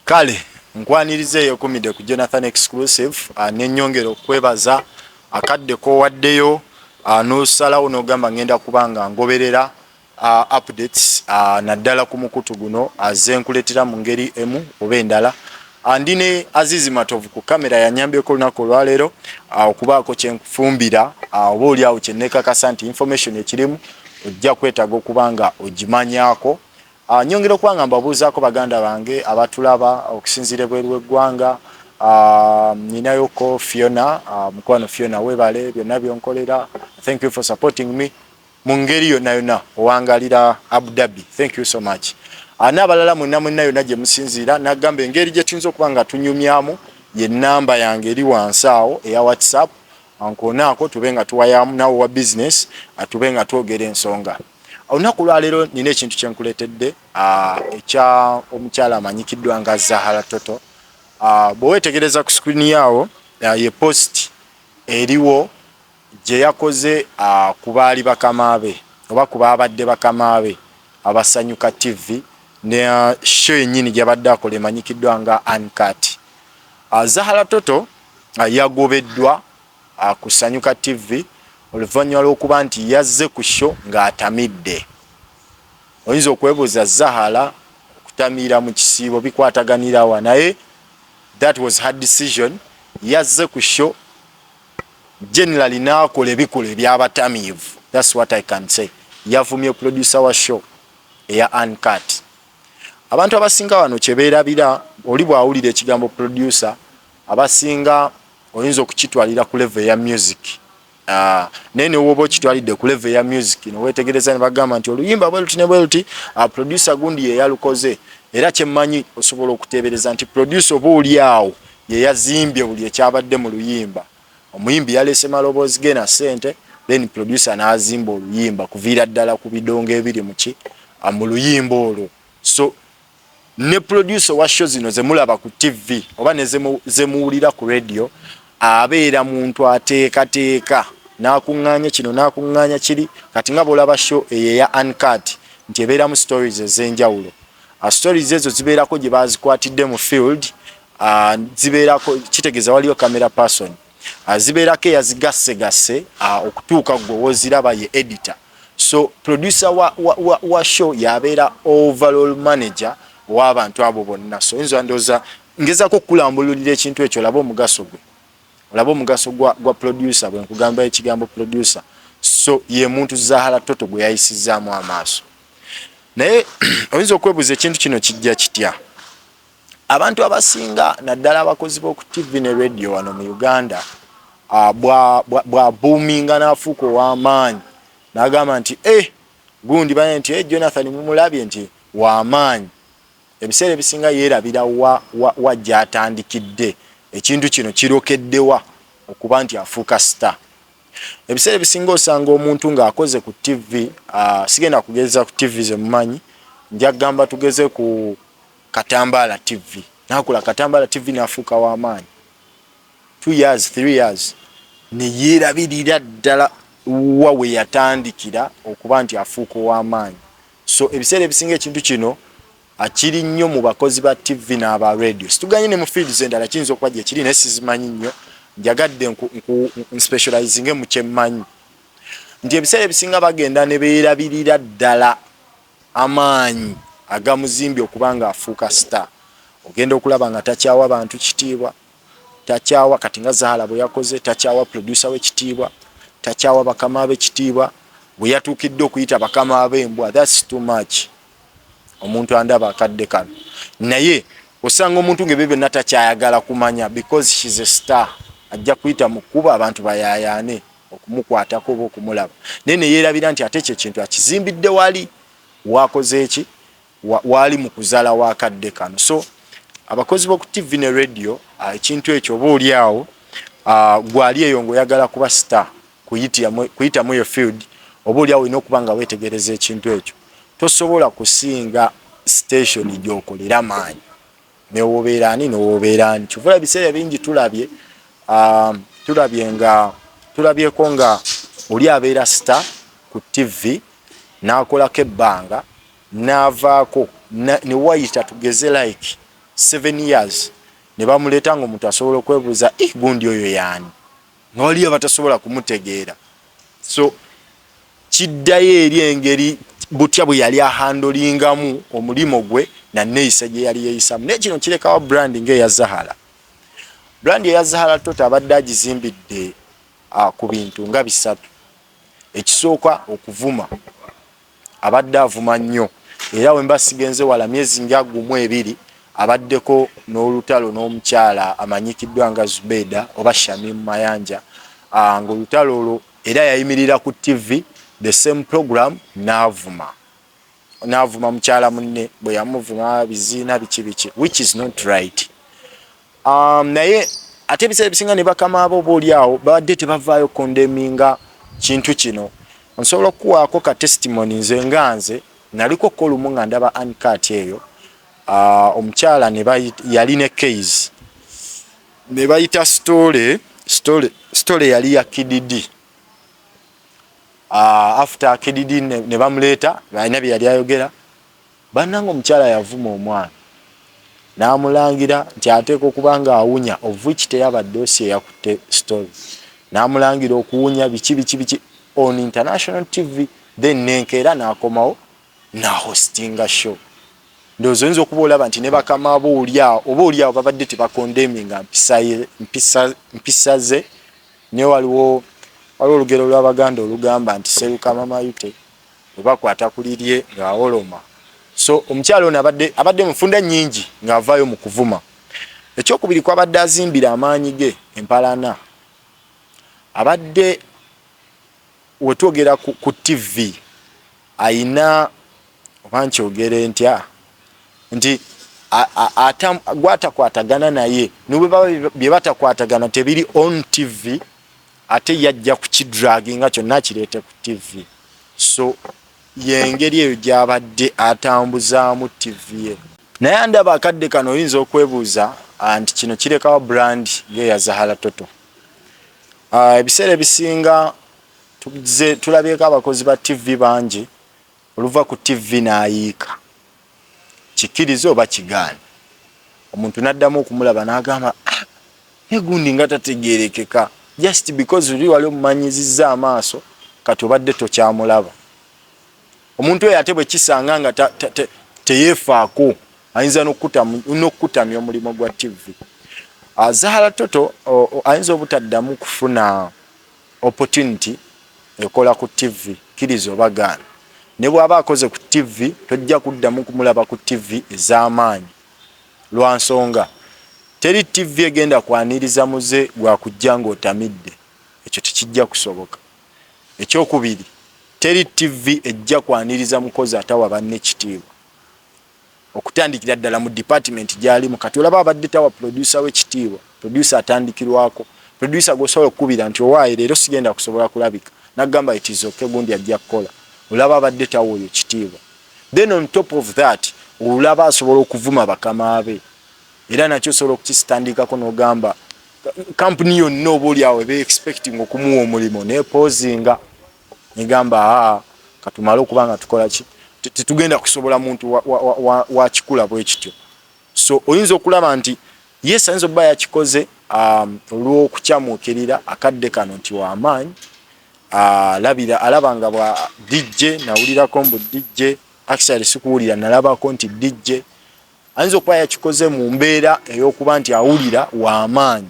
Kale nkwanirize yokumide ku Jonathan exclusive nenyongero kwebaza akadde ko waddeyo no salawo no gamba ngenda kubanga ngoberera updates naddala ku mukutu guno azenkuletera mu ngeri emu oba endala andine Azizi Matovu ku kamera yanyambeko lunako lwalero okubaako kyenkufumbira oba oli awo kyennekakasa nti information ekirimu ojja kwetaaga okubanga ogimanyako. Nyongera kubanga mbabuuzaako baganda bange abatulaba okusinziira bweru w'eggwanga. Ninayoko Fiona, mukwano Fiona webale byonna byonkolera. Thank you for supporting me mu ngeri yonna owangalira Abu Dhabi. Thank you so much. N'abalala munna yonna gye musinziira nagamba engeri gye tuyinza okuba nga tunyumyamu ye namba yange eri wansi awo eya WhatsApp ankonaako tube nga tuwayamu nawo wa business atube nga twogera ensonga. Olunaku lwaleero nina ekintu kyenkuleetedde ekya omukyala amanyikiddwa nga Zahara Toto. Bwewetegereza ku screen yawo ye post eriwo gye yakoze ku baali bakama be oba ku baabadde bakama be abasanyuka TV ne show yennyini gy'abadde akola emanyikiddwa nga Uncut. Zahara Toto yagobeddwa ku Sanyuka TV oluvannyuma lw'okuba nti yazze ku show ng'atamidde. Oyinza okwebuuza Zahara okutamiira mu kisiibo bikwataganira wa, naye that was her decision. Yazze ku show generally n'akola ebikola eby'abatamiivu. That's what I can say. Yavumye producer wa show eya Uncut. Abantu abasinga wano kye beerabira oli bw'awulira ekigambo producer abasinga oyinza okukitwalira ku level ya music. Nene wobo okitwalidde ku level ya music no wetegereza ne bagamba nti oluyimba bweruti ne bweruti producer gundi ye yalukoze era kyemmanyi osobola okutebereza nti producer oba oli awo ye yazimbye buli ekyabadde mu luyimba. Omuyimbi yalese maloboozi ge na ssente then producer n'azimba oluyimba kuviira ddala ku bidongo ebiri mu luyimba olwo. So ne producer wa show zino zemulaba ku TV oba ne zemuwulira ku radio abeera muntu ateekateeka n'akuŋŋaanya kino n'akuŋŋaanya kiri. Kati nga bw'olaba show eya Uncut nti ebeeramu stories ez'enjawulo. Stories ezo zibeerako gye baazikwatidde mu field, zibeerako kitegeeza waliyo camera person, zibeerako eyazigasse okutuuka gwe woziraba ye editor. So producer wa show yabeera overall manager w'abantu abo bonna. So nzo ndooza ngezaako okulambululira ekintu ekyo olaba omugaso gwe. Olaba omugaso gwa producer bwe nkugamba ekigambo producer. So ye muntu Zahara Toto gwe yayisizaamu amaaso. Naye oyinza okwebuuza ekintu kino kijja kitya. Abantu abasinga naddala abakozi b'oku TV ne radio wano mu Uganda bwa boominga n'afuuka ow'amaanyi n'agamba nti gundi bane nti Jonathan mumulabye nti w'amaanyi. Ebiseera ebisinga yeerabira wa gy'atandikidde ekintu kino kirokeddewa okuba nti afuuka star. Ebiseera ebisinga osanga omuntu ng'akoze ku TV, sigenda kugeza ku TV ze mumanyi, nja gamba tugeze ku Katambaala TV. N'akola Katambaala TV n'afuuka w'amaanyi. 2 years, 3 years. Ne yeerabirira ddala wa we yatandikira okuba nti afuuka w'amaanyi. So ebiseera ebisinga ekintu kino akiri nnyo mu bakozi ba TV n'aba radio. Situganye ne mu fields endala kiyinza okuba gye kiri naye sizimanyi nnyo. Njagadde specializing mu kyemmanyi. Nti ebiseera ebisinga bagenda ne beerabirira ddala amaanyi agamuzimbi okuba nga afuuka star. Ogenda okulaba nga takyawa bantu kitiibwa, takyawa kati nga Zahara bwe yakoze, takyawa producer we kitiibwa, takyawa bakama be kitiibwa, bwe yatuukidde okuyita bakama be embwa. That's too much. Omuntu andaba akadde kano. Naye osanga omuntu ng'ebyo byonna takyayagala kumanya because she's a star. Ajja kuyita mu kkubo abantu bayaayaane okumukwatako oba okumulaba. Naye ne yeerabira nti ate ekyo ekintu akizimbidde wali wakoze eki wali mu kuzaala w'akadde kano. So abakozi b'oku TV ne radio ekintu ekyo oba oli awo gwali eyo ng'oyagala kuba star kuyitamu yo field oba oli awo olina okuba nga weetegereza ekintu ekyo. Tosobola kusinga station gy'okolera maanyi newobeera ani newobeera ani. Kyovula ebiseera bingi tulabyeko nga oli abeera star ku TV n'akolako ebbanga n'avaako ne wayita tugeze like 7 years ne bamuleta ngo omuntu asobola okwebuuza gundi oyo yaani nga waliyo batasobola kumutegeera. So kiddayo eri engeri butya bwe yali ahandolingamu omulimo gwe na neeyisa gye yali yeeyisamu. Naye kino kirekawo branding eya Zahara. Brand eya Zahara Toto abadde agizimbidde ku bintu nga bisatu. Ekisooka okuvuma, abadde avuma nnyo era we mba sigenze wala myezi nga 12 abaddeko n'olutalo n'omukyala amanyikiddwa nga Zubeda oba Shamim Mayanja, ng'olutalo olwo era yayimirira ku TV the same program n'avuma mukyala munne bwe yamuvuma biziina biki which is not right. Naye ate ebiseera ebisinga ne bakama abo boolyawo babadde tebavaayo kondeminga kintu kino. Nsobola okuwaako ka testimony nze nganze naliko kolumu nga ndaba uncut eyo. Omukyala yali ne case ne bayita story yali ya KDD. After KDD ne bamuleeta balina bye yali ayogera, bannanga omukyala yavuma omwana n'amulangira nti ateeka okuba nga awunya of which teyabadde dossier yakutte story. N'amulangira okuwunya biki on international TV, then nenkeera n'akomawo n'ahostinga show. Ndowooza oyinza okuba olaba nti ne bakama oboolyawo babadde tebakondeminga mpisa ze. Naye waliwo olugero lw'Abaganda olugamba nti seruka mama yute bwe bakwata ku lirye ng'awoloma. So omukyalo ono abadde mufunda nnyingi ng'avaayo mu kuvuma. Ekyokubiri kwabadde azimbira amaanyi ge empalana. Abadde wetwogera ku TV ayina oba nkyogere ntya nti gwatakwatagana naye nubwe baba bye batakwatagana tebiri on TV ate yajja kukidraginga kyonna kireete ku TV. So yengeri eyo gyabadde atambuzaamu TV ye. Naye ndaba akadde kano oyinza okwebuuza nti kino kirekawo brand ya Zahara Toto. Ebiseera ebisinga tulabyeko abakozi ba TV bangi oluva ku TV n'ayiika kikiriza oba kigaana. Omuntu n'addamu okumulaba n'agamba negundi nga tategeerekeka just because uli wali omumanyizizza amaaso kati obadde tokyamulaba. Omuntu oyo ate bwe kisanga nga teyeefaako ayinza n'okkutamya omulimu gwa TV. Zahara Toto ayinza obutaddamu kufuna opportunity ekola ku TV kiriza oba gaana. Ne bw'aba akoze ku TV tojja kuddamu kumulaba ku TV ez'amaanyi lwa nsonga teri TV egenda kwaniriza muze gwa kujja ng'otamidde. Ekyo tekijja kusoboka. Ekyokubiri teri TV ejja kwaniriza mukozi atawa banne ekitiibwa. Okutandikira ddala mu department gy'alimu kati olaba abadde tawa producer w'ekitiibwa. Producer atandikirwako. Producer gwosobola okukubira nti owaaye leero sigenda kusobola kulabika. Nagamba it is okay gundi ajja kukola. Olaba abadde tawa oyo ekitiibwa. Then on top of that olaba asobola okuvuma bakama be. Era nakyo osobola okukistandikako n'ogamba company yonna oboolyawo be expecting okumuwa omulimu nepozinga negamba katumale okuba nga tukola ki tetugenda kusobola muntu wa kikula bwe kityo. So oyinza okulaba nti yes ayinza okuba yakikoze olw'okukyamuukirira akadde kano nti w'amaanyi. Alaba nga bwa DJ nawulirako mbu DJ actually sikuwulira nalabako nti DJ ayinza okuba yakikoze mu mbeera ey'okuba nti awulira w'amaanyi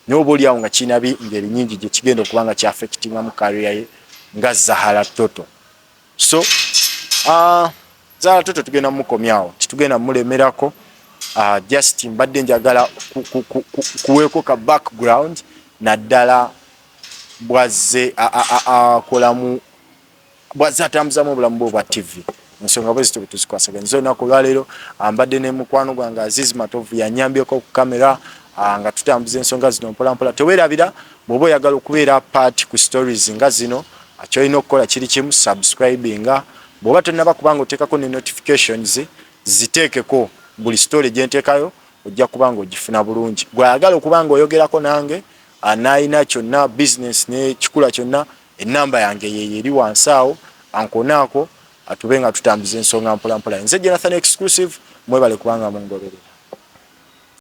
naye oboolyawo nga kirina ngeri nnyingi gye kigenda okuba nga kyaffectinga mu career ye nga Zahara Toto. So Zahara Toto tugenda mukomyawo titugenda mulemerako. Just mbadde njagala kuweeko ka background naddala bwazze atambuzamu obulamu bwe obwa TV. Ensonga bwe zito tuzikwasaganya. Zo nako lwaleero mbadde ne mukwano gwange Aziz Matovu yanyambyeko ku kamera nga tutambuza ensonga zino mpola mpola. Teweerabira bw'oba oyagala okubeera part ku stories nga zino kyolina okukola kiri kimu subscribinga. Bw'oba tonnaba kubanga oteekako ne notifications ziteekeko buli story gye nteekayo ojja kuba nga ogifuna bulungi. Gw'ayagala okuba nga oyogerako nange n'ayina kyonna business ne kikula kyonna ennamba yange ye eri wansi awo ankonaako atube nga tutambuza ensonga mpola mpola. Nze Jonathan Exclusive mwebale kubanga mungoberera.